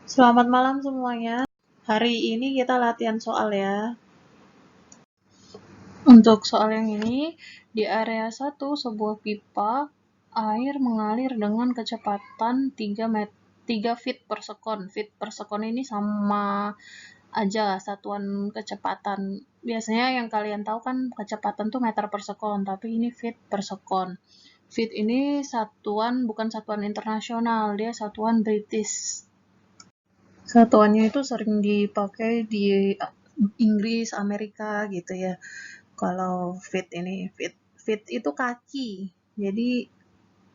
Selamat malam semuanya. Hari ini kita latihan soal ya. Untuk soal yang ini, di area 1 sebuah pipa air mengalir dengan kecepatan 3 feet per sekon. Feet per sekon ini sama aja satuan kecepatan. Biasanya yang kalian tahu kan kecepatan tuh meter per sekon, tapi ini feet per sekon. Feet ini bukan satuan internasional, dia satuan British. Satuannya itu sering dipakai di Inggris, Amerika gitu ya. Kalau feet itu kaki. Jadi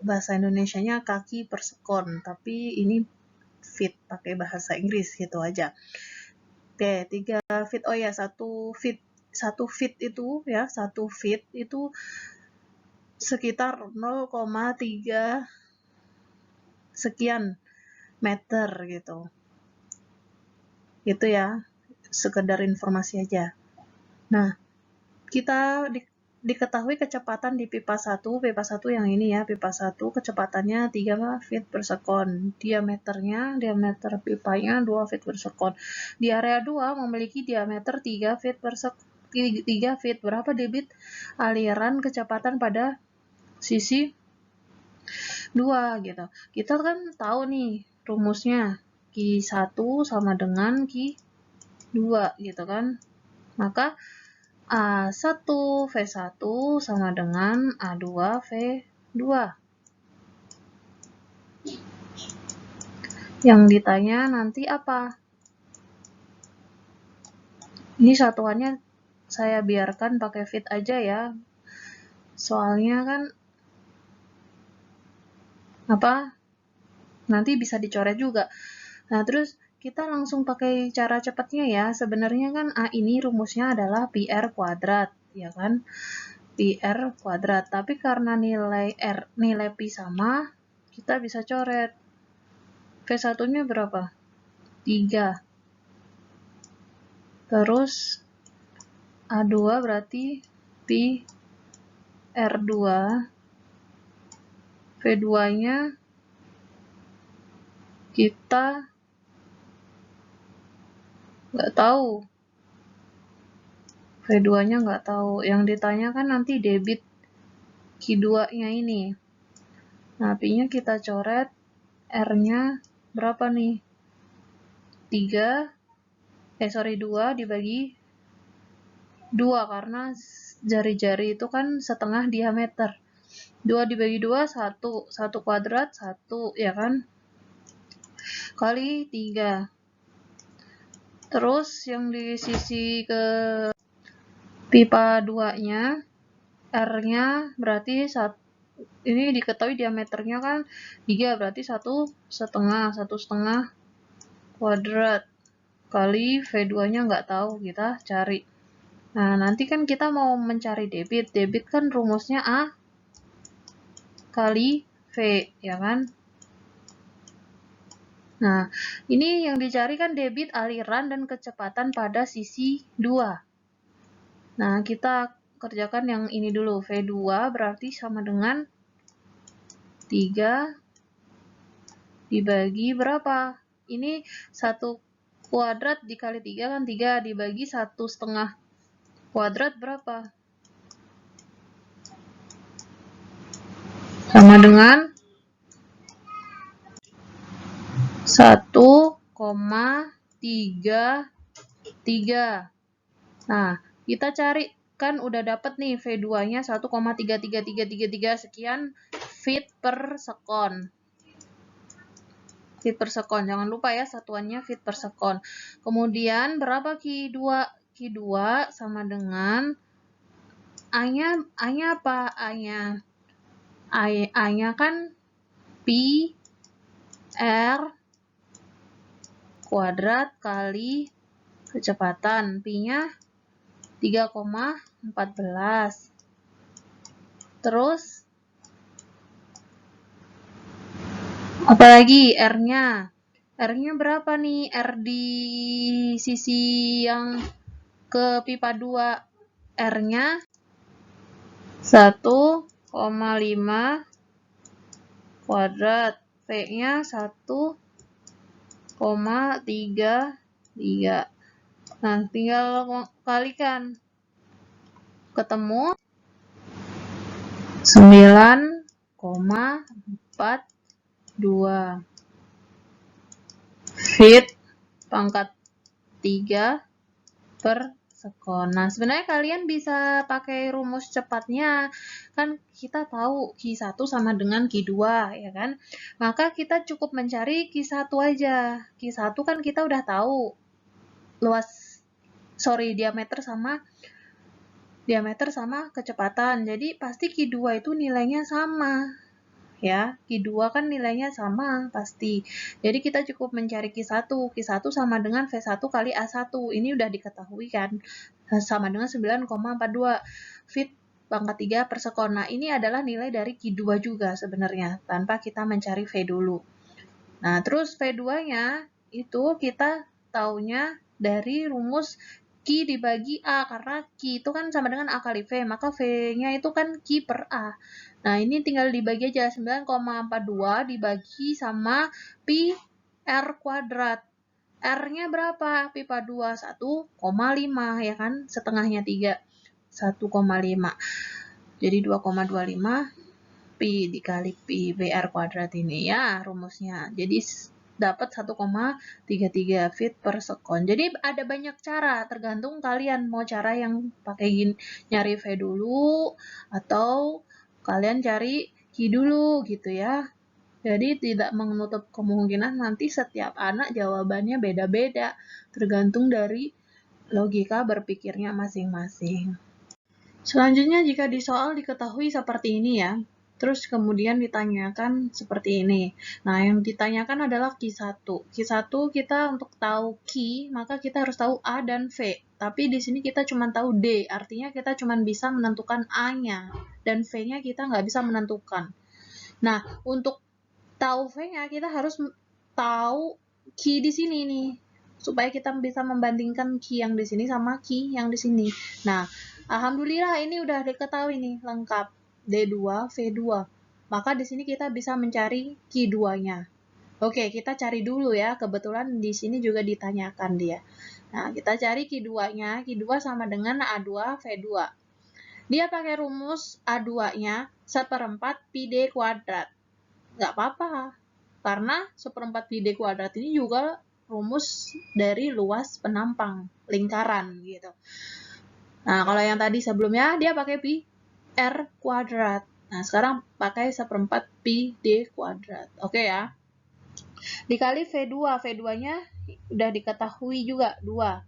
bahasa Indonesianya kaki per sekon, tapi ini feet pakai bahasa Inggris gitu aja. Oke, 3 feet. Oh ya, 1 feet itu sekitar 0,3 sekian meter gitu. Gitu ya, sekedar informasi aja. Nah, kita diketahui kecepatan di pipa 1 yang ini ya, pipa 1 kecepatannya 3 feet per sekon. Diameter pipanya 2 feet per sekon. Di area 2 memiliki diameter 3 feet per sekon. 3 feet. Berapa debit aliran kecepatan pada sisi 2 gitu. Kita kan tahu nih rumusnya. Q1 sama dengan Q2 gitu kan. Maka A1 V1 sama dengan A2 V2. Yang ditanya nanti apa? Ini satuannya saya biarkan pakai feet aja ya. Soalnya kan nanti bisa dicoret juga. Nah, terus kita langsung pakai cara cepatnya ya. Sebenarnya kan A ini rumusnya adalah PR kuadrat, ya kan? PR kuadrat. Tapi karena nilai Pi sama, kita bisa coret. V1-nya berapa? 3. Terus A2 berarti Pi R2. V2-nya kita nggak tahu. V2-nya nggak tahu. Yang ditanya kan nanti debit Q2-nya ini. Nah, Pi-nya kita coret. R-nya berapa nih? 2 dibagi 2 karena jari-jari itu kan setengah diameter. 2 dibagi 2, 1. 1 kuadrat, 1, ya kan? Kali 3. Terus yang di sisi ke pipa 2-nya, R-nya berarti ini diketahui diameternya kan 3, berarti 1,5 kuadrat. Kali V2-nya nggak tahu, kita cari. Nah, nanti kan kita mau mencari debit. Debit kan rumusnya A kali V, ya kan? Nah, ini yang dicari kan debit aliran dan kecepatan pada sisi 2. Nah, kita kerjakan yang ini dulu. V2 berarti sama dengan 3 dibagi berapa? Ini 1 kuadrat dikali 3 kan 3 dibagi 1,5 kuadrat berapa? Sama dengan 1,33. Nah, kita cari kan udah dapat nih V2-nya 1,33333 sekian feet per sekon. Feet per sekon. Jangan lupa ya satuannya feet per sekon. Kemudian berapa Q2? Q2 sama dengan A-nya apa? A-nya kan Pi R kuadrat kali kecepatan. Pi-nya 3,14. Terus apalagi R-nya? R-nya berapa nih? R di sisi yang ke pipa 2. R-nya 1,5 kuadrat. V-nya 1 9,33. Nah, tinggal kalikan. Ketemu 9,42 feet pangkat 3 per sekon. Nah, sebenarnya kalian bisa pakai rumus cepatnya. Kan kita tahu Q1 sama dengan Q2, ya kan? Maka kita cukup mencari Q1 aja. Q1 kan kita udah tahu diameter sama kecepatan. Jadi pasti Q2 itu nilainya sama. Ya, Q2 kan nilainya sama pasti. Jadi kita cukup mencari Q1. Q1 sama dengan V1 kali A1. Ini udah diketahui kan. Sama dengan 9,42 feet pangkat 3 per sekon. Nah, ini adalah nilai dari Q2 juga sebenarnya, tanpa kita mencari V dulu. Nah, terus V2-nya itu kita taunya dari rumus Q dibagi A, karena Q itu kan sama dengan A kali V, maka V-nya itu kan Q per A. Nah, ini tinggal dibagi aja, 9,42 dibagi sama Pi R kuadrat. R-nya berapa? Pi per 2, 1,5, ya kan? Setengahnya 3, 1,5. Jadi 2,25 Pi dikali Pi BR kuadrat ini ya rumusnya. Jadi dapat 1,33 feet per sekon. Jadi ada banyak cara, tergantung kalian mau cara yang pakai nyari V dulu atau kalian cari Q dulu gitu ya. Jadi tidak menutup kemungkinan nanti setiap anak jawabannya beda-beda, tergantung dari logika berpikirnya masing-masing. Selanjutnya jika di soal diketahui seperti ini ya, terus kemudian ditanyakan seperti ini. Nah, yang ditanyakan adalah Q1. Q1 kita untuk tahu Q, maka kita harus tahu A dan V. Tapi di sini kita cuma tahu D, artinya kita cuma bisa menentukan A-nya. Dan V-nya kita nggak bisa menentukan. Nah, untuk tahu V-nya kita harus tahu Q di sini nih. Supaya kita bisa membandingkan Q yang di sini sama Q yang di sini. Nah, alhamdulillah ini udah diketahui nih lengkap. D2, V2. Maka di sini kita bisa mencari Q2-nya. Oke, kita cari dulu ya. Kebetulan di sini juga ditanyakan dia. Nah, kita cari Q2-nya. Q2 sama dengan A2, V2. Dia pakai rumus A2-nya 1/4 Pi D kuadrat. Nggak apa-apa. Karena 1/4 Pi D kuadrat ini juga rumus dari luas penampang lingkaran gitu. Nah, kalau yang tadi sebelumnya dia pakai Pi R kuadrat. Nah, sekarang pakai 1/4 Pi D kuadrat. Oke ya. Dikali V2. V2-nya udah diketahui juga, 2.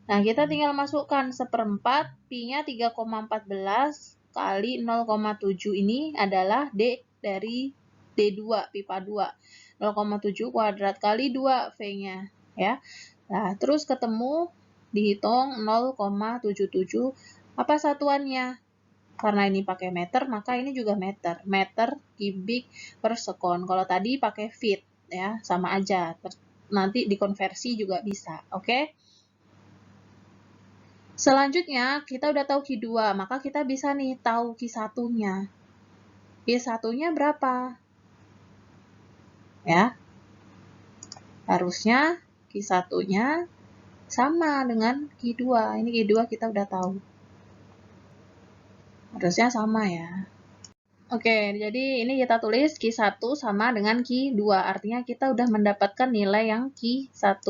Nah, kita tinggal masukkan 1/4 Pi-nya 3,14 kali 0,7 ini adalah D dari D2, Pi per 2. 0,7 kuadrat kali 2 V-nya. Ya. Nah, terus ketemu dihitung 0,77. Apa satuannya? Karena ini pakai meter, maka ini juga meter. Meter kubik per sekon. Kalau tadi pakai feet, ya sama aja. Nanti dikonversi juga bisa, oke? Selanjutnya, kita udah tahu Q2, maka kita bisa nih tahu Q1-nya. Q1-nya berapa? Ya. Harusnya Q1-nya sama dengan Q2. Ini Q2 kita udah tahu. Harusnya sama ya. Oke, jadi ini kita tulis Q1 sama dengan Q2. Artinya kita udah mendapatkan nilai yang Q1.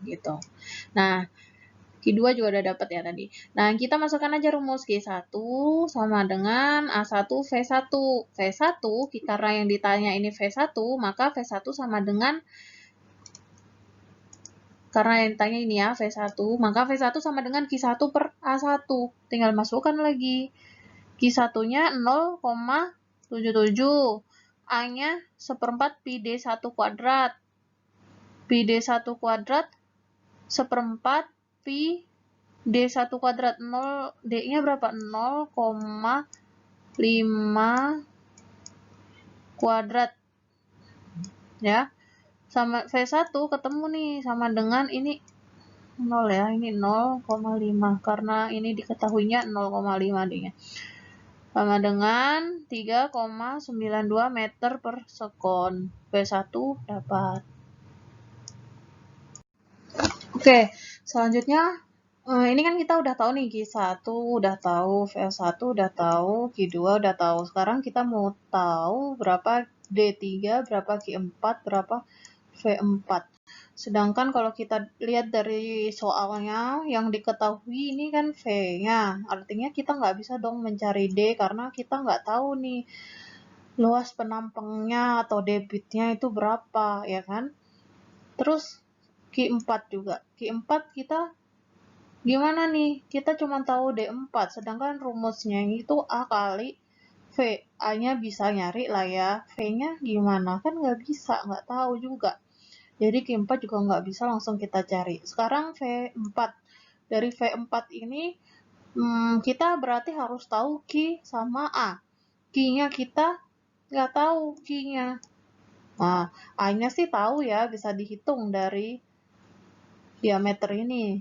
Gitu. Nah, Q2 juga udah dapat ya tadi. Nah, kita masukkan aja rumus Q1 sama dengan A1 V1. V1, karena yang ditanya ini V1, maka V1 sama dengan karena yang ditanya ini ya, V1, maka V1 sama dengan Q1 per A1. Tinggal masukkan lagi. Q1-nya 0,77. A-nya 1/4 Pi D1 kuadrat. Pi D1 kuadrat 1/4 Pi D1 kuadrat. 0, D-nya berapa? 0,5 kuadrat. Ya. Sama V1 ketemu nih sama dengan ini 0 ya, ini 0,5 karena ini diketahuinya 0,5 D-nya. Sama dengan 3,92 meter per sekon. V1 dapat. Oke, selanjutnya ini kan kita udah tahu nih Q1 udah tahu, V1 udah tahu, Q2 udah tahu. Sekarang kita mau tahu berapa D3, berapa Q4, berapa V4. Sedangkan kalau kita lihat dari soalnya yang diketahui ini kan V-nya. Artinya kita nggak bisa dong mencari D karena kita nggak tahu nih luas penampangnya atau debitnya itu berapa, ya kan? Terus Q4 juga. Q4 kita gimana nih? Kita cuma tahu D4, sedangkan rumusnya itu A kali V. A-nya bisa nyari lah ya. V-nya gimana? Kan nggak bisa, nggak tahu juga. Jadi Q4 juga nggak bisa langsung kita cari. Sekarang V4. Dari V4 ini, kita berarti harus tahu Q sama A. Q-nya kita nggak tahu Q-nya. Nah, A-nya sih tahu ya, bisa dihitung dari diameter ini.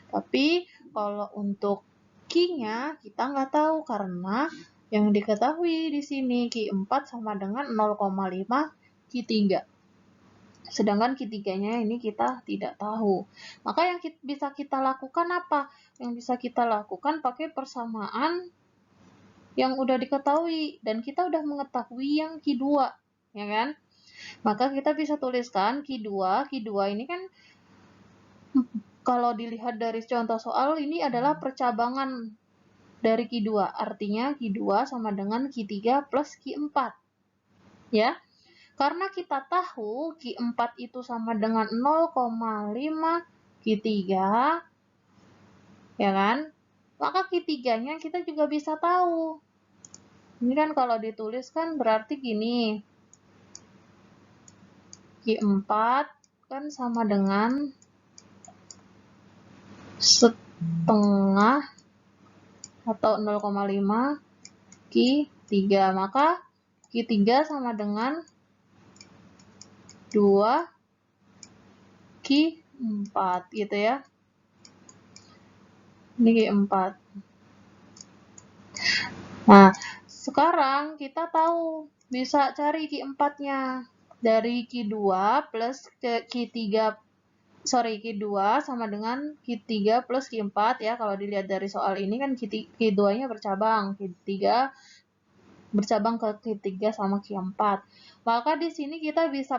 Tapi kalau untuk Q-nya kita nggak tahu karena yang diketahui di sini Q4 sama dengan 0,5 Q3. Sedangkan Q3-nya ini kita tidak tahu. Maka yang bisa kita lakukan apa? Yang bisa kita lakukan pakai persamaan yang udah diketahui. Dan kita udah mengetahui yang Q2. Ya kan? Maka kita bisa tuliskan Q2. Q2 ini kan kalau dilihat dari contoh soal ini adalah percabangan dari Q2. Artinya Q2 sama dengan Q3 plus Q4. Ya. Karena kita tahu Q4 itu sama dengan 0,5 Q3, ya kan? Maka Q3-nya kita juga bisa tahu. Ini kan kalau ditulis kan berarti gini. Q4 kan sama dengan setengah atau 0,5 Q3. Maka Q3 sama dengan 2 Q4 gitu ya. Ini Q4. Nah, sekarang kita tahu bisa cari Q4-nya dari Q2 plus ke Q3. Q2 sama dengan Q3 plus Q4 ya. Kalau dilihat dari soal ini kan Q2-nya bercabang, Q3 bercabang ke Q3 sama Q4. Maka di sini kita bisa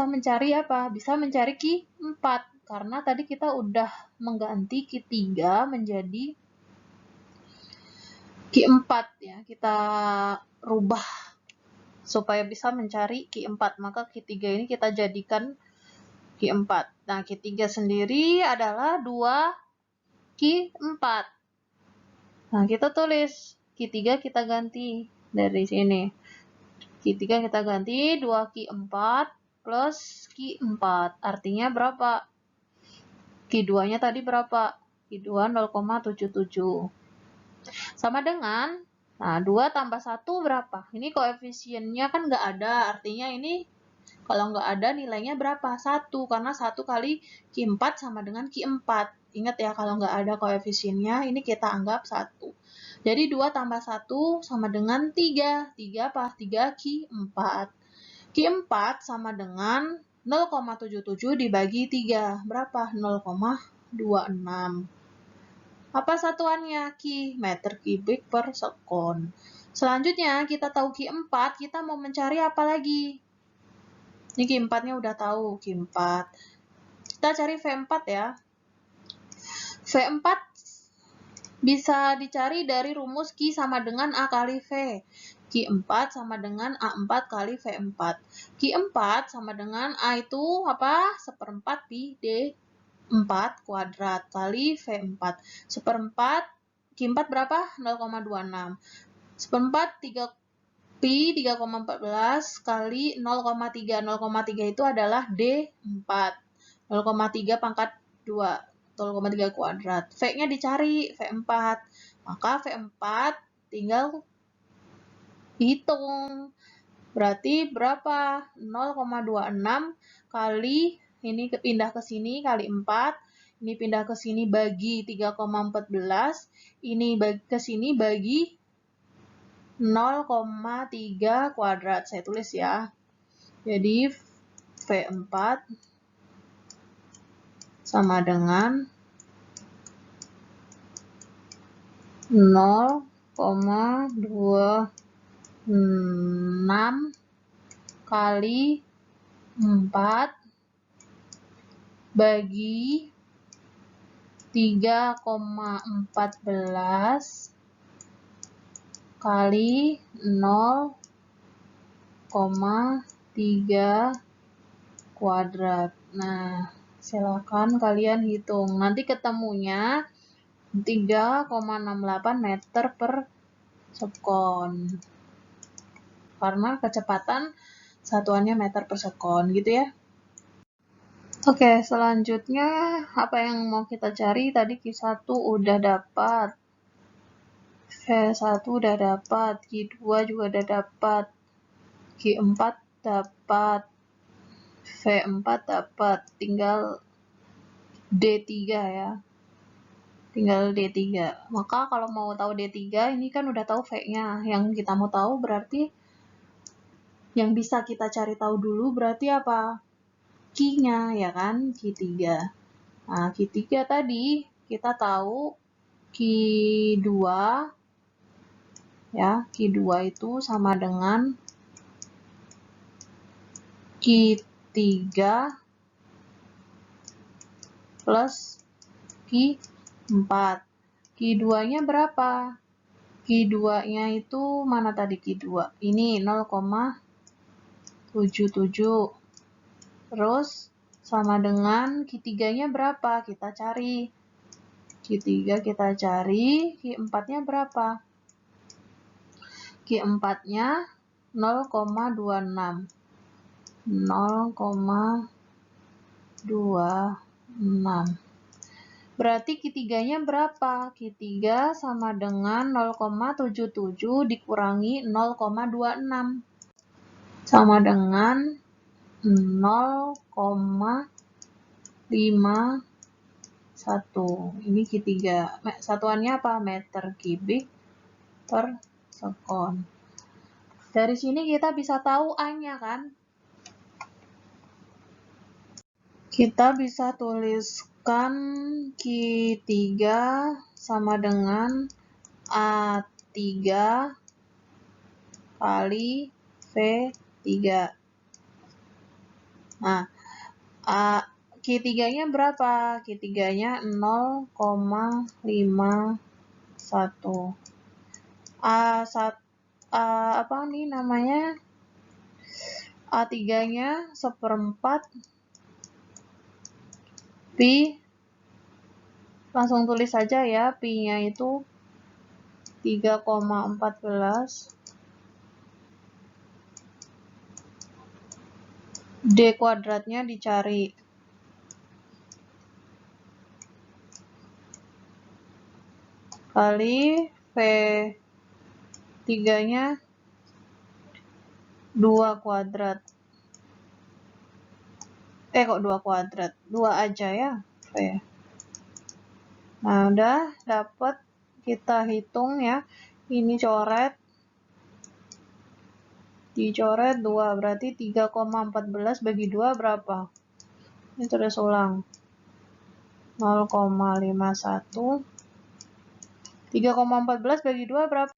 mencari apa? Bisa mencari Q4 karena tadi kita udah mengganti Q3 menjadi Q4 ya. Kita rubah supaya bisa mencari Q4. Maka Q3 ini kita jadikan Q4. Nah, Q3 sendiri adalah 2 Q4. Nah, kita tulis Q3 kita ganti dari sini. Q3 kita ganti 2 Q4 plus Q4. Artinya berapa? Q2-nya tadi berapa? Q2 0,77. Sama dengan, nah 2 tambah 1 berapa? Ini koefisiennya kan nggak ada, artinya ini kalau nggak ada nilainya berapa? 1, karena 1 kali Q4 sama dengan Q4. Ingat ya, kalau nggak ada koefisiennya, ini kita anggap 1. Jadi 2 tambah 1 sama dengan 3. 3 apa? 3 Q4. Q4 sama dengan 0,77 dibagi 3. Berapa? 0,26. Apa satuannya? Ki, meter kubik per sekon. Selanjutnya, kita tahu Q4, kita mau mencari apa lagi? Ini Q4-nya udah tahu, Q4. Kita cari V4 ya. V4 bisa dicari dari rumus Q sama dengan A kali V. Q4 sama dengan A4 kali V4. Q4 sama dengan A itu apa? 1/4 pi D4 kuadrat kali V4. 1/4 Q4 berapa? 0,26. 1/4 3 pi 3,14 kali 0,3. 0,3 itu adalah D4. 0,3 pangkat 2. 0,3 kuadrat. V-nya dicari, V4. Maka V4 tinggal hitung. Berarti berapa? 0,26 kali, ini pindah ke sini, kali 4. Ini pindah ke sini bagi 3,14. Ini ke sini bagi 0,3 kuadrat. Saya tulis ya. Jadi V4 sama dengan 0,26 kali 4 bagi 3,14 kali 0,3 kuadrat. Nah, silakan kalian hitung. Nanti ketemunya 3,68 meter per sekon. Karena kecepatan satuannya meter per sekon, gitu ya. Oke, selanjutnya apa yang mau kita cari? Tadi Q1 udah dapat. V1 udah dapat. Q2 juga udah dapat. Q4 dapat. V4 dapat. Tinggal D3 ya. Tinggal D3. Maka kalau mau tahu D3, ini kan udah tahu V-nya. Yang kita mau tahu berarti yang bisa kita cari tahu dulu berarti apa? Q-nya, ya kan? Q3. Nah, Q3 tadi kita tahu Q2, ya, Q2 itu sama dengan Q3 plus Q4. Q2-nya berapa? Q2-nya itu mana tadi Q2? Ini 0,77. Terus sama dengan Q3-nya berapa? Kita cari. Q3 kita cari, Q4-nya berapa? Q4-nya 0,26. 0,26. Berarti Q3-nya berapa? Q3 sama dengan 0,77 dikurangi 0,26. Sama dengan 0,51. Ini Q3. Satuannya apa? Meter kubik per sekon. Dari sini kita bisa tahu A-nya kan? Kita bisa tuliskan Q3 sama dengan A3 kali V3. Nah, Q3-nya berapa? Q3-nya 0,51. Apa nih namanya? A3-nya 1/4 Pi. Langsung tulis saja ya, Pi-nya itu 3,14. D kuadratnya dicari. Kali V3-nya 2 kuadrat. Kok 2 kuadrat? 2 aja ya, V. Nah, udah dapat. Kita hitung ya. Ini coret. Dicoret 2, berarti 3,14 bagi 2 berapa? Ini tulis ulang. 0,51. 3,14 bagi 2 berapa?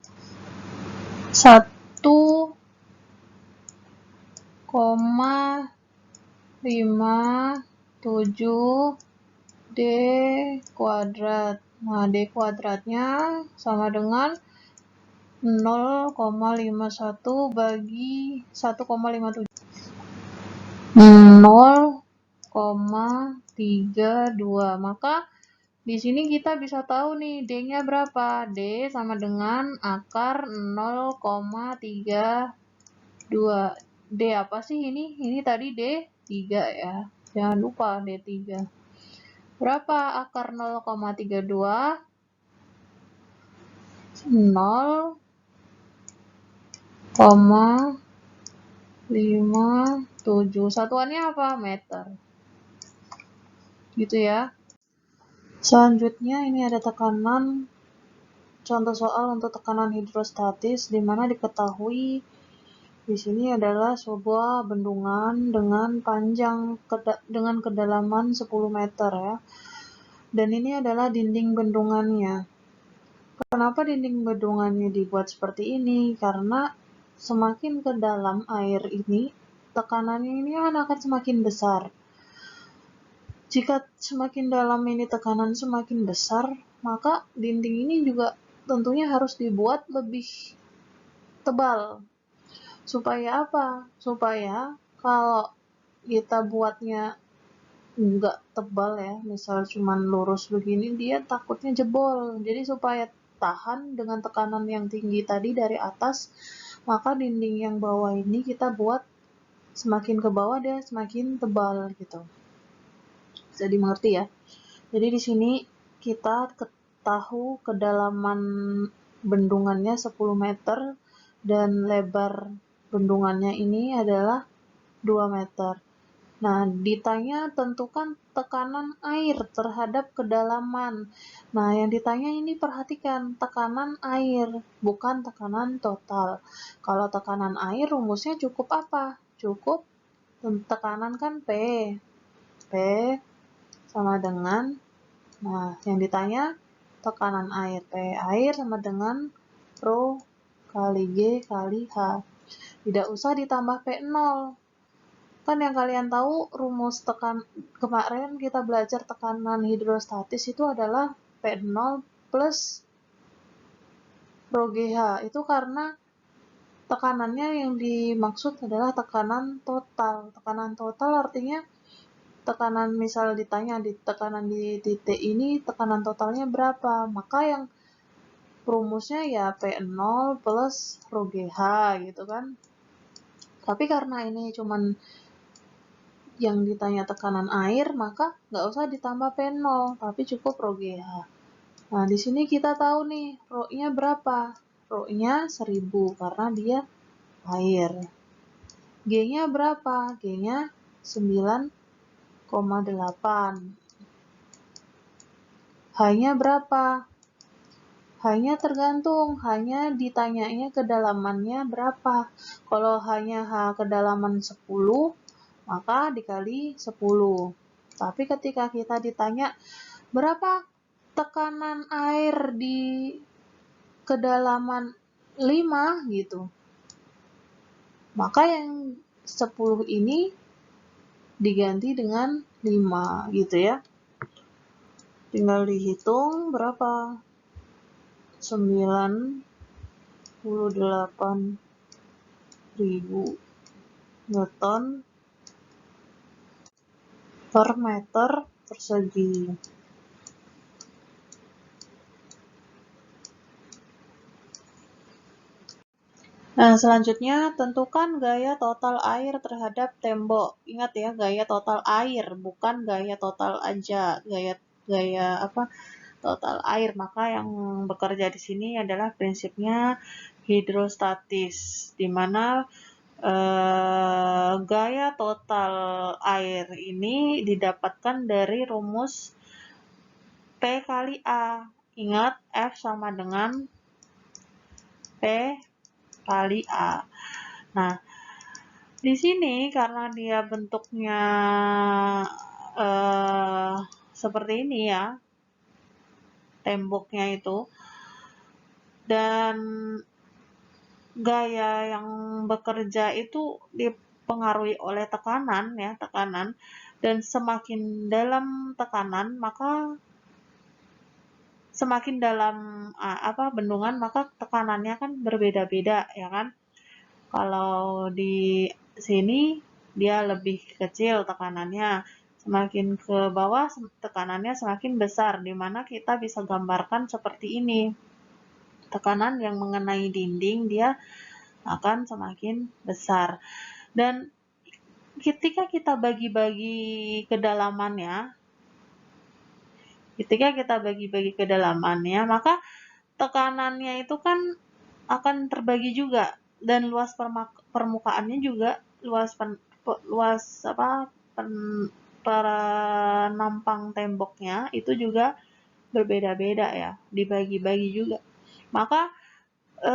1,57 D kuadrat. Nah, D kuadratnya sama dengan 0,51 bagi 1,57. 0,32. Maka di sini kita bisa tahu nih D-nya berapa. D sama dengan akar 0,32. D apa sih ini? Ini tadi D3 ya. Jangan lupa D3. Berapa akar 0,32? 0,57. Satuannya apa? Meter. Gitu ya. Selanjutnya ini ada tekanan. Contoh soal untuk tekanan hidrostatis di mana diketahui Di sini adalah sebuah bendungan dengan panjang dengan kedalaman 10 meter ya. Dan ini adalah dinding bendungannya. Kenapa dinding bendungannya dibuat seperti ini? Karena semakin ke dalam air ini, tekanannya ini akan semakin besar. Jika semakin dalam ini tekanan semakin besar, maka dinding ini juga tentunya harus dibuat lebih tebal. Supaya apa? Supaya kalau kita buatnya nggak tebal ya, misal cuman lurus begini, dia takutnya jebol. Jadi supaya tahan dengan tekanan yang tinggi tadi dari atas, maka dinding yang bawah ini kita buat semakin ke bawah dia semakin tebal gitu. Bisa dimengerti ya. Jadi di sini kita tahu kedalaman bendungannya 10 meter dan lebar bendungannya ini adalah 2 meter. Nah, ditanya tentukan tekanan air terhadap kedalaman. Nah, yang ditanya ini perhatikan tekanan air, bukan tekanan total. Kalau tekanan air rumusnya cukup apa? Cukup tekanan kan P. P sama dengan, nah yang ditanya tekanan air. P air sama dengan Rho kali G kali H. Tidak usah ditambah P0. Kan yang kalian tahu rumus kemarin kita belajar tekanan hidrostatis itu adalah P0 plus Rho GH. Itu karena tekanannya yang dimaksud adalah tekanan total. Tekanan total artinya tekanan, misal ditanya di tekanan di titik ini tekanan totalnya berapa, maka yang rumusnya ya P0 plus Rho GH gitu kan. Tapi karena ini cuman yang ditanya tekanan air, maka nggak usah ditambah P0, tapi cukup Rho GH. Nah, di sini kita tahu nih, Rho-nya berapa? Rho-nya 1000 karena dia air. G-nya berapa? G-nya 9,8. H-nya berapa? H-nya tergantung, H-nya ditanyanya kedalamannya berapa. Kalau H-nya kedalaman 10, maka dikali 10. Tapi ketika kita ditanya berapa tekanan air di kedalaman 5 gitu, maka yang 10 ini diganti dengan 5 gitu ya. Tinggal dihitung berapa? 98.000 Newton per meter persegi. Nah, selanjutnya tentukan gaya total air terhadap tembok. Ingat ya, gaya total air, bukan gaya total aja. Gaya apa? Total air. Maka yang bekerja di sini adalah prinsipnya hidrostatis, di mana gaya total air ini didapatkan dari rumus P kali A. Ingat, F sama dengan P kali A. Nah, di sini karena dia bentuknya seperti ini ya, temboknya itu, dan gaya yang bekerja itu dipengaruhi oleh tekanan ya, dan semakin dalam tekanan maka semakin dalam bendungan maka tekanannya kan berbeda-beda ya kan. Kalau di sini dia lebih kecil tekanannya, semakin ke bawah tekanannya semakin besar, di mana kita bisa gambarkan seperti ini. Tekanan yang mengenai dinding dia akan semakin besar. Dan ketika kita bagi-bagi kedalamannya, maka tekanannya itu kan akan terbagi juga, dan luas permukaannya juga, penampang temboknya itu juga berbeda-beda ya, dibagi-bagi juga. Maka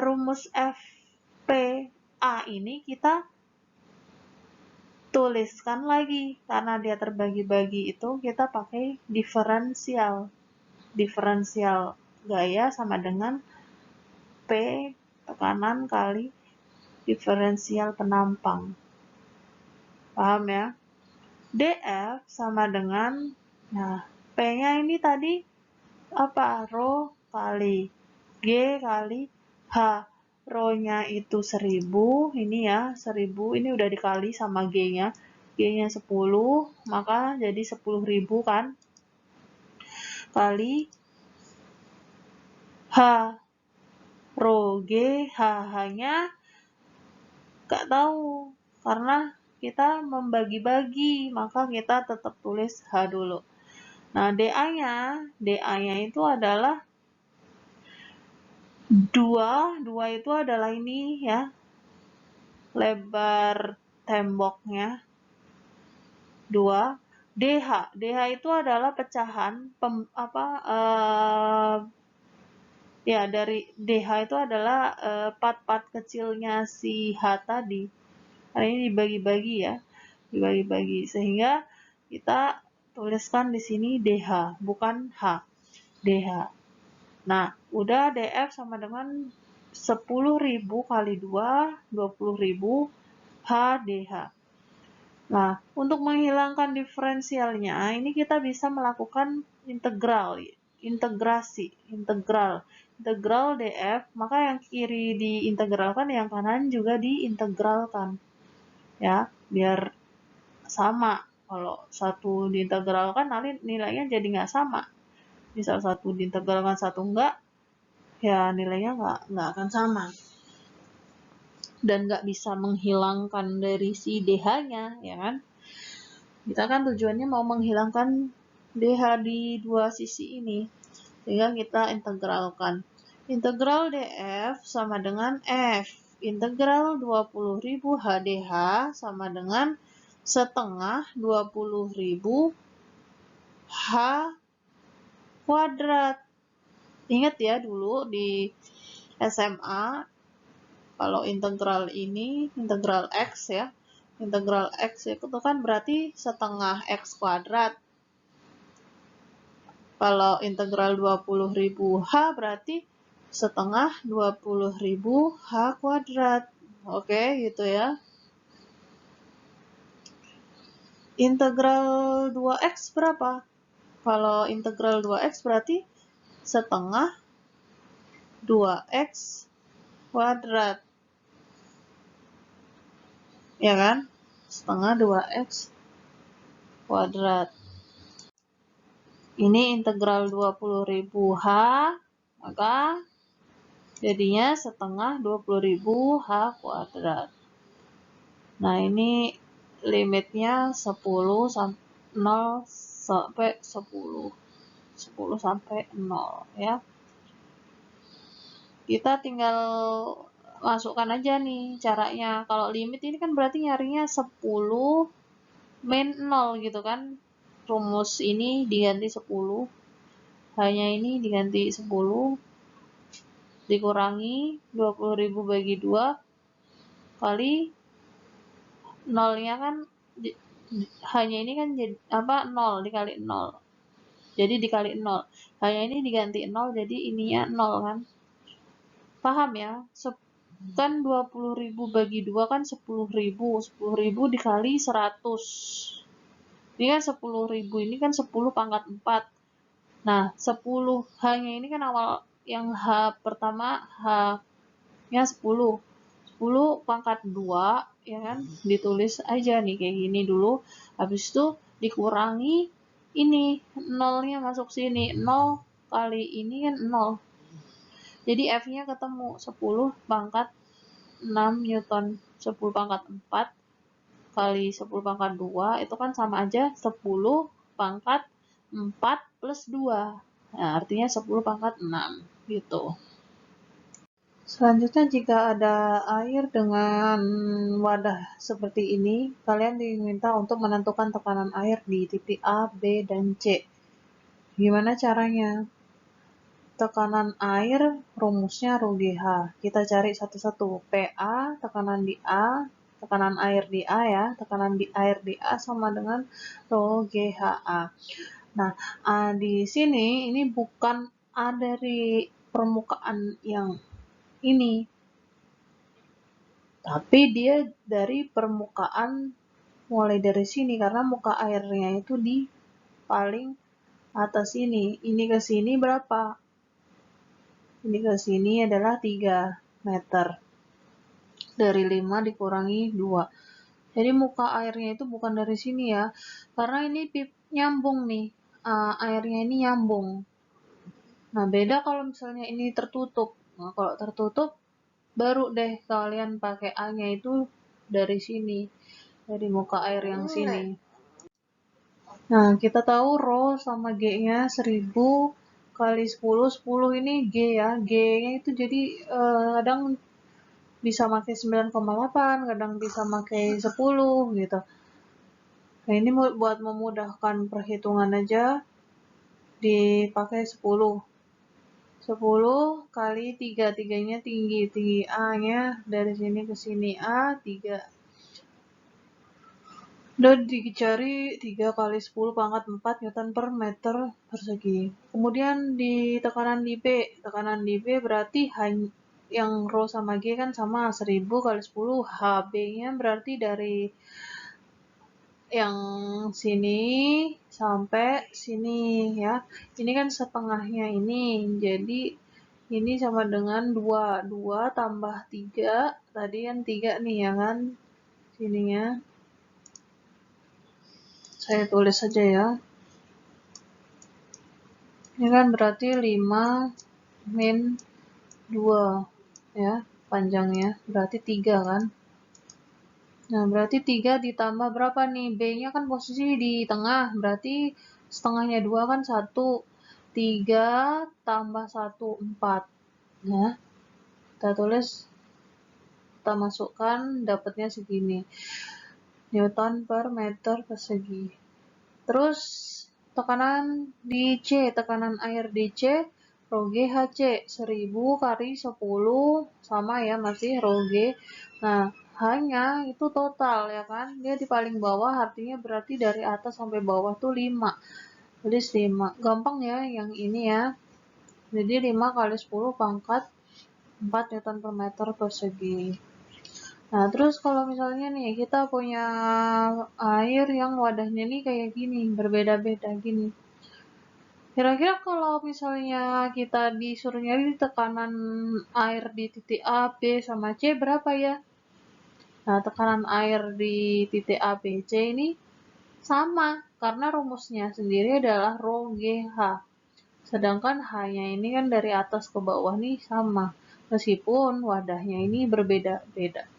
rumus Fp A ini kita tuliskan lagi, karena dia terbagi-bagi itu kita pakai diferensial. Diferensial gaya sama dengan P tekanan kali diferensial penampang. Paham ya? DF sama dengan, nah, P-nya ini tadi apa? Rho kali G kali H. Rho-nya itu 1000, ini ya, 1000, ini udah dikali sama G-nya. G-nya 10, maka jadi 10.000 kan? Kali H. Rho G, H-nya nggak tahu, karena kita membagi-bagi, maka kita tetap tulis H dulu. Nah, DA-nya itu adalah 2 itu adalah ini ya, lebar temboknya 2. DH itu adalah pecahan ya, dari DH itu adalah part-part kecilnya si H tadi. Nah, ini dibagi-bagi ya, dibagi-bagi sehingga kita tuliskan di sini DH, bukan H, DH. Nah, udah DF sama dengan 10.000 kali 2, 20.000 HDH. Nah, untuk menghilangkan diferensialnya, ini kita bisa melakukan integral DF, maka yang kiri diintegralkan, yang kanan juga diintegralkan. Ya, biar sama. Kalau satu diintegralkan, nanti nilainya jadi nggak sama. Misal satu diintegralkan, satu enggak, ya nilainya nggak akan sama. Dan nggak bisa menghilangkan dari si DH-nya, ya kan? Kita kan tujuannya mau menghilangkan DH di dua sisi ini, sehingga kita integralkan. Integral DF sama dengan F. Integral 20.000 HDH sama dengan setengah 20.000 H kuadrat. Ingat ya, dulu di SMA, kalau integral ini, integral X ya, integral X itu kan berarti setengah X kuadrat. Kalau integral 20.000 H berarti setengah 20.000 H kuadrat. Oke, gitu ya. Integral 2X berapa? Kalau integral 2X berarti setengah 2X kuadrat. Ya kan? Setengah 2X kuadrat. Ini integral 20.000 H, maka jadinya setengah 20.000 H kuadrat. Nah, ini limitnya 10 0 sampai 10. 10 sampai 0 ya. Kita tinggal masukkan aja nih caranya. Kalau limit ini kan berarti nyarinya 10 min 0 gitu kan. Rumus ini diganti 10. Hanya ini diganti 10. Dikurangi 20.000 bagi 2 kali 0-nya kan hanya ini kan jadi 0 dikali 0. Jadi dikali 0. Hanya ini diganti 0 jadi ininya 0 kan. Paham ya? Kan 20.000 bagi 2 kan 10.000. 10.000 dikali 100. Ini kan 10.000, ini kan 10 pangkat 4. Nah, 10 H-nya ini kan awal yang H pertama, H-nya 10. 10 pangkat 2, ya kan? Ditulis aja nih kayak gini dulu. Habis itu dikurangi ini, 0-nya masuk sini. 0 kali ini kan 0. Jadi F-nya ketemu 10 pangkat 6 Newton. 10 pangkat 4 kali 10 pangkat 2 itu kan sama aja 10 pangkat 4 plus 2. Nah, artinya 10 pangkat 6 gitu. Selanjutnya, jika ada air dengan wadah seperti ini, kalian diminta untuk menentukan tekanan air di titik A, B, dan C. Gimana caranya? tekanan air, rumusnya rho GH. Kita cari satu-satu. PA, tekanan di A, tekanan air di A ya, tekanan di air di A sama dengan rho GHA. Nah, A di sini ini bukan A dari permukaan yang ini, tapi dia dari permukaan mulai dari sini karena muka airnya itu di paling atas ini. Ini ke sini berapa? Ini ke sini adalah 3 meter. Dari 5 dikurangi 2. Jadi muka airnya itu bukan dari sini ya. Karena ini nyambung nih. Airnya ini nyambung. Nah, beda kalau misalnya ini tertutup. Nah, kalau tertutup, baru deh kalian pakai A-nya itu dari sini. Dari muka air yang sini. Nah, kita tahu rho sama G-nya 1000 kali 10, 10 ini G ya. G-nya itu jadi kadang bisa pakai 9,8, kadang bisa pakai 10 gitu. Nah, ini buat memudahkan perhitungan aja dipakai 10. 10 kali 3, 3-nya tinggi, tinggi A-nya dari sini ke sini A, 3. Dan dicari 3 kali 10 pangkat 4 Newton per meter persegi. Kemudian di tekanan di B. Tekanan di B berarti yang rho sama G kan sama 1000 kali 10. HB-nya berarti dari yang sini sampai sini ya. Ini kan setengahnya ini. Jadi ini sama dengan 2. 2 tambah 3. Tadi kan 3 nih ya kan. Sininya. Saya tulis saja ya. Ini kan berarti 5 min 2 ya, panjangnya. Berarti 3 kan. Nah, berarti 3 ditambah berapa nih? B-nya kan posisi di tengah. Berarti setengahnya 2 kan 1. 3 tambah 1, 4. Nah, kita tulis, kita masukkan, dapatnya segini. Newton per meter persegi. Terus tekanan di C, tekanan air di C, rho GHC 1000 kali 10 sama ya masih rho G. Nah, hanya itu total ya kan. Dia di paling bawah artinya berarti dari atas sampai bawah tuh 5. Tulis 5. Gampang ya yang ini ya. Jadi 5 kali 10 pangkat 4 Newton per meter persegi. Nah, terus kalau misalnya nih kita punya air yang wadahnya nih kayak gini, berbeda-beda gini. Kira-kira kalau misalnya kita disuruh nyari tekanan air di titik A, B, sama C berapa ya? Nah, tekanan air di titik A, B, C ini sama, karena rumusnya sendiri adalah rho GH. Sedangkan H-nya ini kan dari atas ke bawah nih sama, meskipun wadahnya ini berbeda-beda.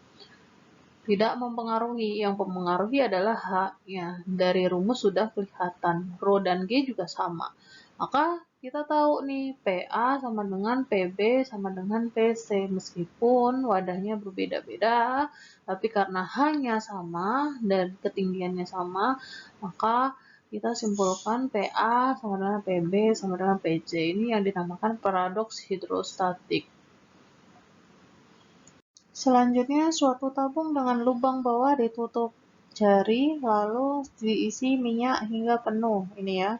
Tidak mempengaruhi, yang mempengaruhi adalah H-nya. Dari rumus sudah kelihatan, rho dan G juga sama. Maka kita tahu nih, PA sama dengan PB sama dengan PC. Meskipun wadahnya berbeda-beda, tapi karena H-nya sama dan ketinggiannya sama, maka kita simpulkan PA sama dengan PB sama dengan PC. Ini yang dinamakan paradoks hidrostatik. Selanjutnya, suatu tabung dengan lubang bawah ditutup jari, lalu diisi minyak hingga penuh. Ini ya.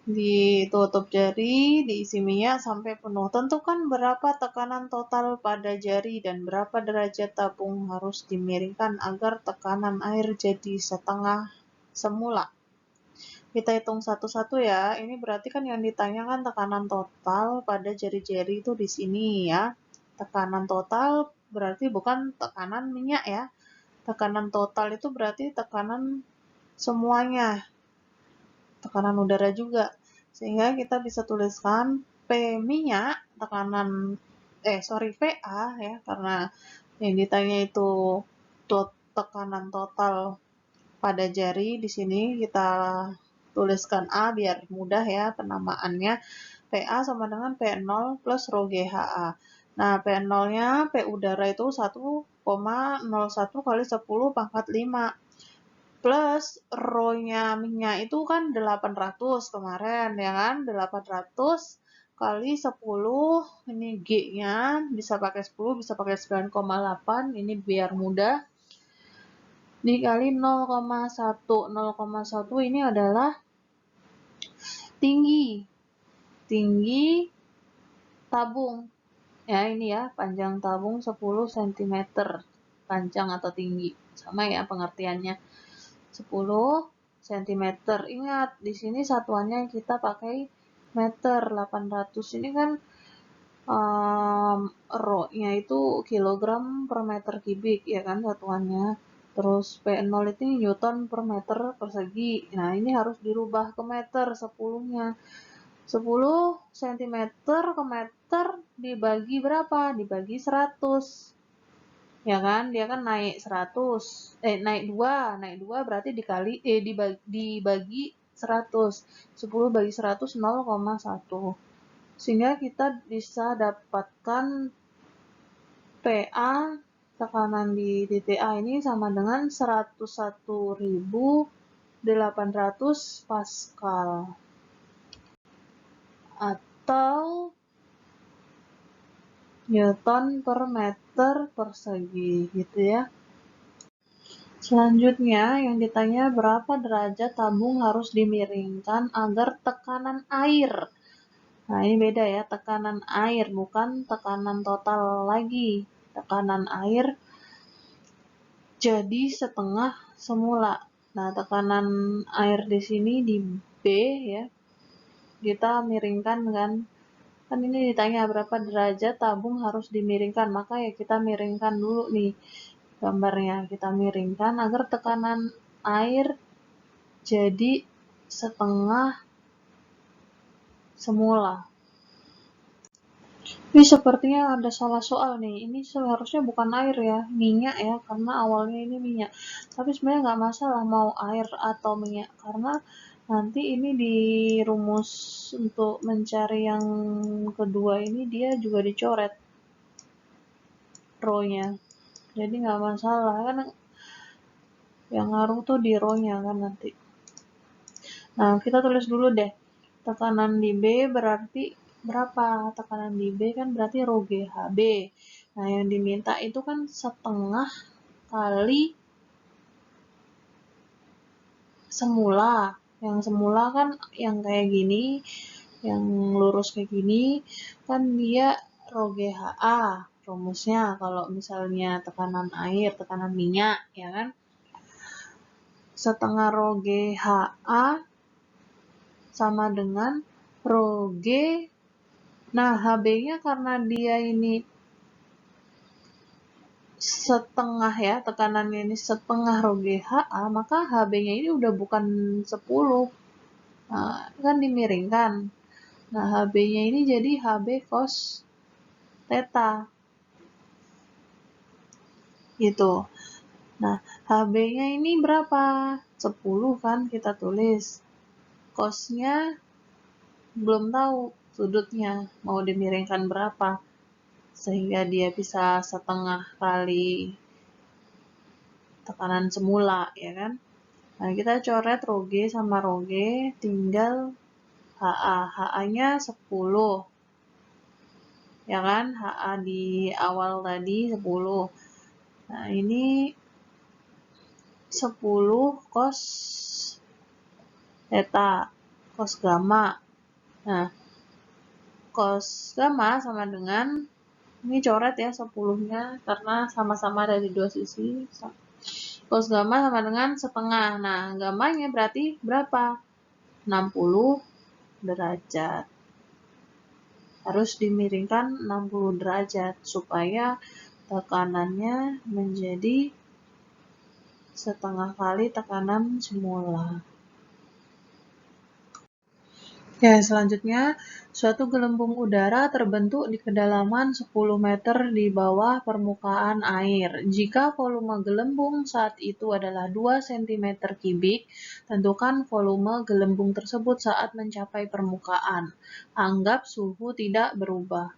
Ditutup jari, diisi minyak sampai penuh. Tentukan berapa tekanan total pada jari dan berapa derajat tabung harus dimiringkan agar tekanan air jadi setengah semula. Kita hitung satu-satu ya. Ini berarti kan yang ditanyakan tekanan total pada jari-jari itu di sini ya. Tekanan total berarti bukan tekanan minyak ya. Tekanan total itu berarti tekanan semuanya. Tekanan udara juga. Sehingga kita bisa tuliskan P minyak, VA ya, karena yang ditanya itu tekanan total pada jari. Di sini kita tuliskan A biar mudah ya penamaannya. PA sama dengan P0 plus rho GHA. Nah, P0-nya, P udara itu 1,01 kali 10 pangkat 5. Plus rho-nya minyak itu kan 800 kemarin, ya kan? 800 kali 10, ini G-nya bisa pakai 10, bisa pakai 9,8, ini biar mudah. Dikali 0,1. 0,1 ini adalah tinggi tabung. Ya, ini ya, panjang tabung 10 cm. Panjang atau tinggi. Sama ya pengertiannya. 10 cm. Ingat, di sini satuannya kita pakai meter. 800 ini kan rho-nya itu kilogram per meter kubik, ya kan satuannya. Terus P0 itu Newton per meter persegi. Nah, ini harus dirubah ke meter 10-nya. 10 cm ke meter dibagi berapa? Dibagi 100. Ya kan? Dia kan naik 100. Naik 2 berarti dibagi 100. 10 bagi 100 0,1. Sehingga kita bisa dapatkan PA, tekanan di titik A ini sama dengan 101.800 Pascal. Atau Newton per meter persegi, gitu ya. Selanjutnya yang ditanya berapa derajat tabung harus dimiringkan agar tekanan air. Nah, ini beda ya, tekanan air bukan tekanan total lagi. Tekanan air jadi setengah semula. Nah, tekanan air di sini di B ya. Kita miringkan kan ini ditanya berapa derajat tabung harus dimiringkan, maka ya kita miringkan dulu nih gambarnya. Kita miringkan agar tekanan air jadi setengah semula. Ini sepertinya ada salah soal nih. Ini seharusnya bukan air ya, minyak ya, karena awalnya ini minyak. Tapi sebenarnya nggak masalah mau air atau minyak, karena nanti ini di rumus untuk mencari yang kedua ini dia juga dicoret row-nya. Jadi nggak masalah, kan yang ngaruh tuh di row-nya kan nanti. Nah, kita tulis dulu deh. Tekanan di B berarti berapa? Tekanan di B kan berarti rho GHB. Nah, yang diminta itu kan setengah kali semula. Yang semula kan yang kayak gini, yang lurus kayak gini, kan dia rho GHA rumusnya kalau misalnya tekanan air, tekanan minyak, ya kan? Setengah rho GHA sama dengan rho G. Nah, HB-nya karena dia ini setengah ya, tekanannya ini setengah rho GHA, maka HB-nya ini udah bukan 10. Nah, kan dimiringkan. Nah, HB-nya ini jadi HB cos theta. Gitu. Nah, HB-nya ini berapa? 10 kan kita tulis. Cos-nya belum tahu sudutnya mau dimiringkan berapa. Sehingga dia bisa setengah kali tekanan semula, ya kan? Nah, kita coret rho G sama rho G, tinggal HA. HA-nya 10. Ya kan? HA di awal tadi 10. Nah, ini 10 cos theta, cos gamma. Nah, cos gamma sama dengan, ini coret ya 10-nya, karena sama-sama ada di dua sisi. Cos gamma sama dengan setengah. Nah, gammanya berarti berapa? 60 derajat. Harus dimiringkan 60 derajat supaya tekanannya menjadi setengah kali tekanan semula. Ya, selanjutnya, suatu gelembung udara terbentuk di kedalaman 10 meter di bawah permukaan air. Jika volume gelembung saat itu adalah 2 cm kubik, tentukan volume gelembung tersebut saat mencapai permukaan. Anggap suhu tidak berubah.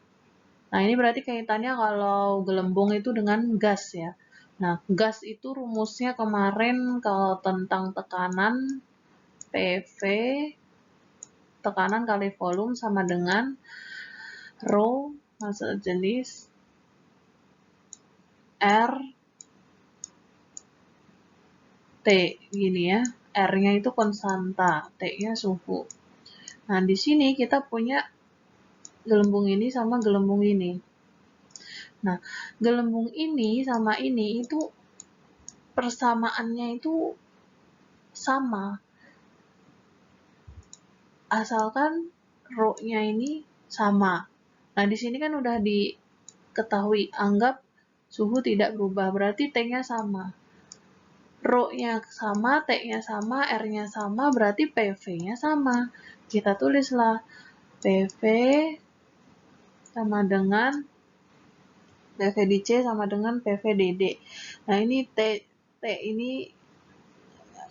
Nah, ini berarti kaitannya kalau gelembung itu dengan gas ya. Nah, gas itu rumusnya kemarin kalau tentang tekanan PV tekanan kali volume sama dengan rho massa jenis R T gini ya. R-nya itu konstanta, T-nya suhu. Nah, di sini kita punya gelembung ini sama gelembung ini. Nah, gelembung ini sama ini itu persamaannya itu sama. Asalkan rho-nya ini sama. Nah, di sini kan udah diketahui, anggap suhu tidak berubah, berarti T-nya sama. Rho-nya sama, T-nya sama, R-nya sama, berarti PV-nya sama. Kita tulislah PV sama dengan PV di C sama dengan PV DD. Nah, ini T ini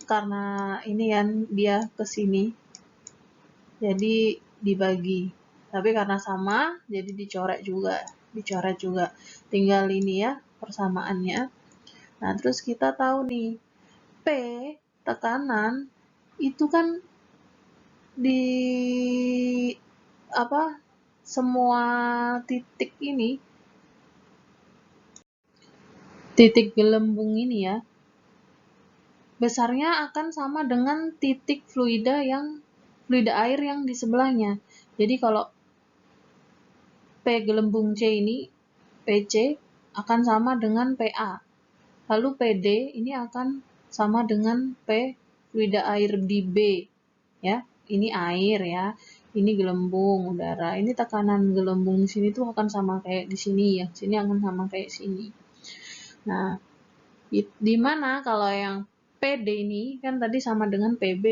karena ini kan dia ke sini, jadi dibagi. Tapi karena sama, jadi dicoret juga. Tinggal ini ya, persamaannya. Nah, terus kita tahu nih, P, tekanan, itu kan di semua titik ini, titik gelembung ini ya, besarnya akan sama dengan titik fluida air yang di sebelahnya. Jadi kalau P gelembung C ini, PC akan sama dengan PA. Lalu PD ini akan sama dengan P fluida air di B. Ya, ini air ya. Ini gelembung udara. Ini tekanan gelembung di sini tuh akan sama kayak di sini ya. Sini akan sama kayak sini. Nah, di mana kalau yang PD ini kan tadi sama dengan PB.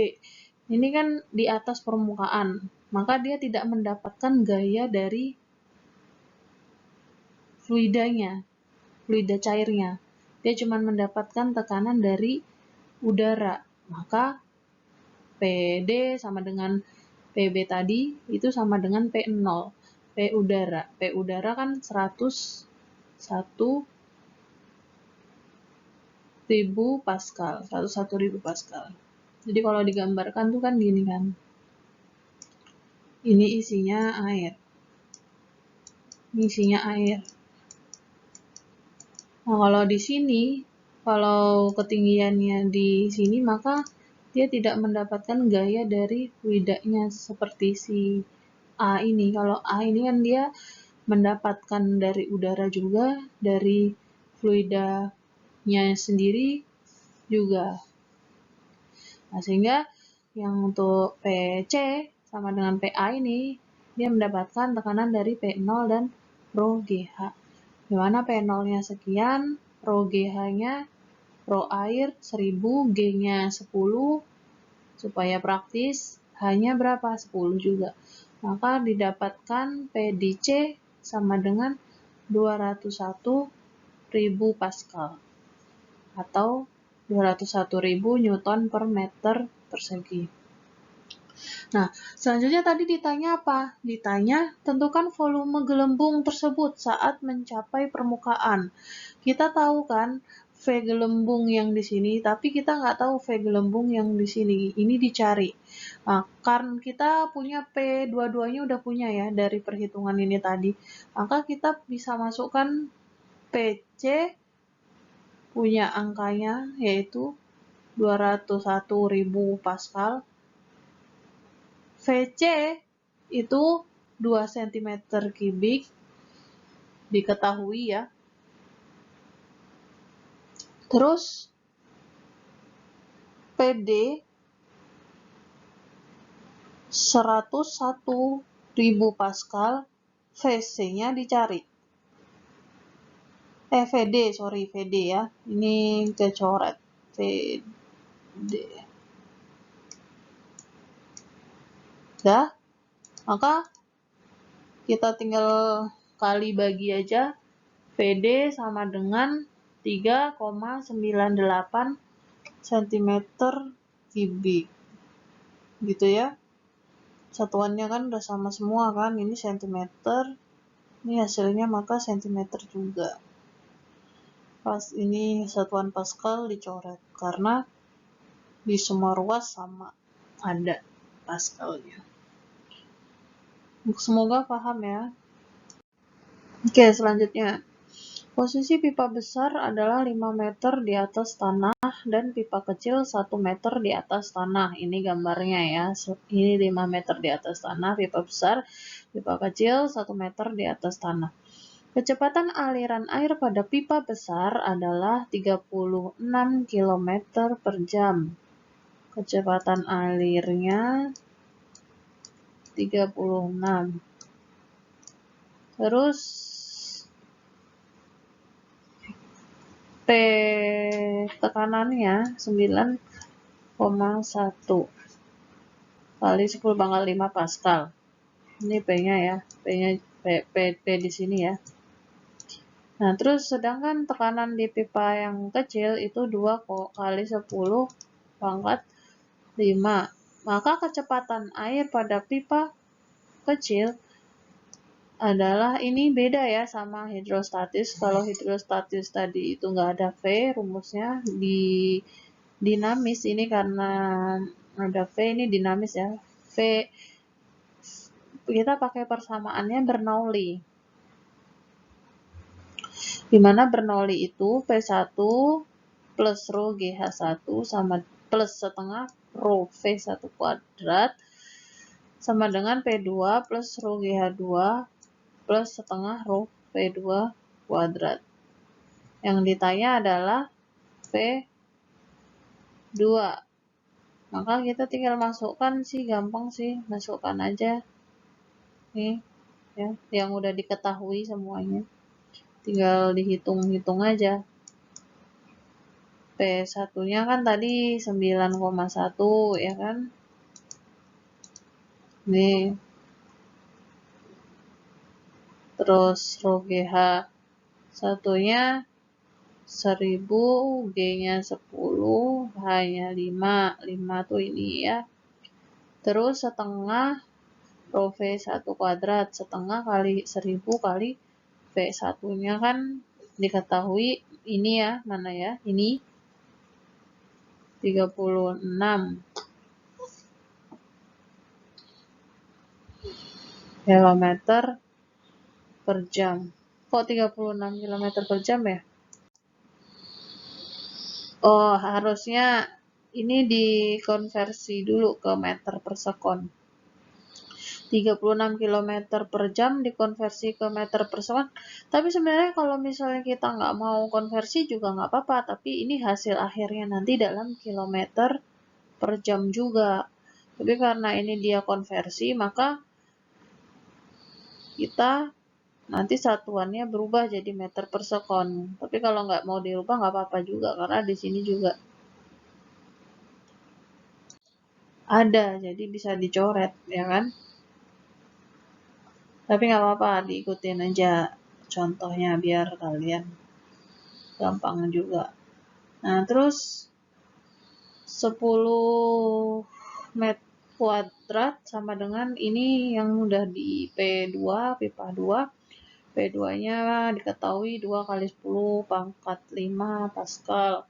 Ini kan di atas permukaan, maka dia tidak mendapatkan gaya dari fluida cairnya. Dia cuma mendapatkan tekanan dari udara. Maka PD sama dengan PB tadi itu sama dengan P0. P udara. P udara kan 101.000 Pascal. 101.000 Pascal. Jadi kalau digambarkan tuh kan gini kan. Ini isinya air. Nah, kalau di sini, kalau ketinggiannya di sini, maka dia tidak mendapatkan gaya dari fluidanya seperti si A ini. Kalau A ini kan dia mendapatkan dari udara juga, dari fluidanya sendiri juga. Nah, sehingga yang untuk PC sama dengan PA ini, dia mendapatkan tekanan dari P0 dan rho GH. Dimana P0-nya sekian, rho GH-nya, rho air 1000, G-nya 10, supaya praktis, H-nya berapa? 10 juga. Maka didapatkan P di C sama dengan 201.000 Pascal atau 201.000 Newton per meter persegi. Nah, selanjutnya tadi ditanya apa? Ditanya tentukan volume gelembung tersebut saat mencapai permukaan. Kita tahu kan V gelembung yang di sini, tapi kita nggak tahu V gelembung yang di sini. Ini dicari. Nah, karena kita punya P, dua-duanya udah punya ya dari perhitungan ini tadi. Maka kita bisa masukkan PC punya angkanya yaitu 201.000 Pascal. VC itu 2 cm kubik, diketahui ya. Terus PD 101.000 Pascal, VC-nya dicari. VD ya. Ini kecoret. VD. Dah, maka kita tinggal kali bagi aja. VD sama dengan 3,98 cm kubik. Gitu ya. Satuannya kan udah sama semua kan. Ini cm. Ini hasilnya maka cm juga. Pas ini satuan Pascal dicoret karena di semua ruas sama ada Pascalnya. Semoga paham ya. Oke, selanjutnya. Posisi pipa besar adalah 5 meter di atas tanah dan pipa kecil 1 meter di atas tanah. Ini gambarnya ya. Ini 5 meter di atas tanah, pipa besar, pipa kecil 1 meter di atas tanah. Kecepatan aliran air pada pipa besar adalah 36 km per jam. Kecepatan alirnya 36. Terus P tekanannya 9,1 kali 10⁻5 Pascal. Ini P-nya ya, P di sini ya. Nah, terus sedangkan tekanan di pipa yang kecil itu 2 kali 10⁻5. Maka kecepatan air pada pipa kecil adalah, ini beda ya sama hidrostatis. Kalau hidrostatis tadi itu nggak ada V, rumusnya di dinamis. Ini karena ada V, ini dinamis ya. V kita pakai persamaannya Bernoulli. Dimana Bernoulli itu P1 plus rho GH1 sama plus setengah rho V1 kuadrat sama dengan P2 plus rho GH2 plus setengah rho V2 kuadrat. Yang ditanya adalah V2. Maka kita tinggal masukkan sih, gampang sih, masukkan aja. Nih, ya, yang udah diketahui semuanya. Tinggal dihitung-hitung aja. P1-nya kan tadi 9,1 ya kan? Nih. Terus rho GH satunya 1000, G-nya 10, H-nya 5. 5 tuh ini ya. Terus setengah rho V1 kuadrat, setengah kali 1000 kali V1-nya kan diketahui ini ya, mana ya? Ini 36 km per jam. Kok 36 km per jam ya? Oh, harusnya ini dikonversi dulu ke meter per sekon. 36 km per jam dikonversi ke meter per sekon. Tapi sebenarnya kalau misalnya kita nggak mau konversi juga nggak apa-apa. Tapi ini hasil akhirnya nanti dalam kilometer per jam juga. Tapi karena ini dia konversi, maka kita nanti satuannya berubah jadi meter per sekon. Tapi kalau nggak mau dirubah nggak apa-apa juga, karena di sini juga ada, jadi bisa dicoret, ya kan? Tapi nggak apa-apa, diikutin aja contohnya biar kalian gampang juga. Nah, terus 10 meter kuadrat sama dengan ini yang udah di P2, pipa 2. P2-nya diketahui 2 kali 10 pangkat 5 Pascal.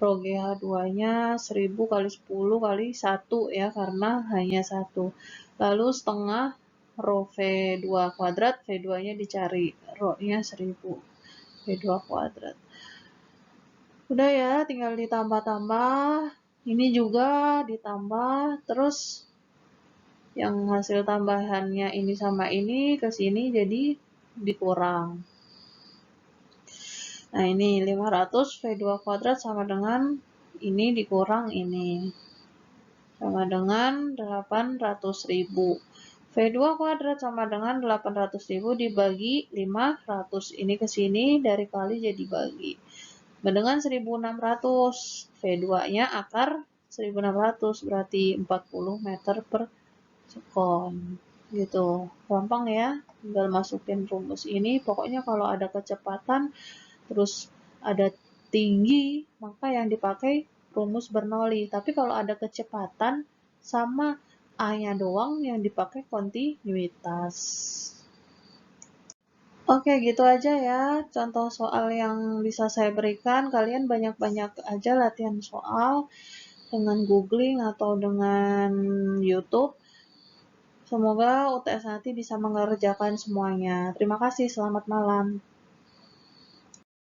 Rho GH2-nya 1000 kali 10 kali 1 ya, karena hanya 1. Lalu setengah rho V2 kuadrat, V2-nya dicari, rho-nya 1000, V2 kuadrat. Udah ya, tinggal ditambah-tambah. Ini juga ditambah, terus yang hasil tambahannya ini sama ini ke sini jadi dikurang. Nah, ini 500 V2 kuadrat sama dengan ini dikurang ini. Sama dengan 800.000. V2 kuadrat sama dengan 800.000 dibagi 500. Ini ke sini dari kali jadi bagi. Dengan 1600. V2-nya akar 1600 berarti 40 meter per sekon. Gitu. Gampang ya. Tinggal masukin rumus ini. Pokoknya kalau ada kecepatan terus ada tinggi, maka yang dipakai rumus Bernoulli. Tapi kalau ada kecepatan sama A-nya doang, yang dipakai kontinuitas. Oke, gitu aja ya contoh soal yang bisa saya berikan. Kalian banyak-banyak aja latihan soal dengan googling atau dengan YouTube. Semoga UTS nanti bisa mengerjakan semuanya. Terima kasih, selamat malam.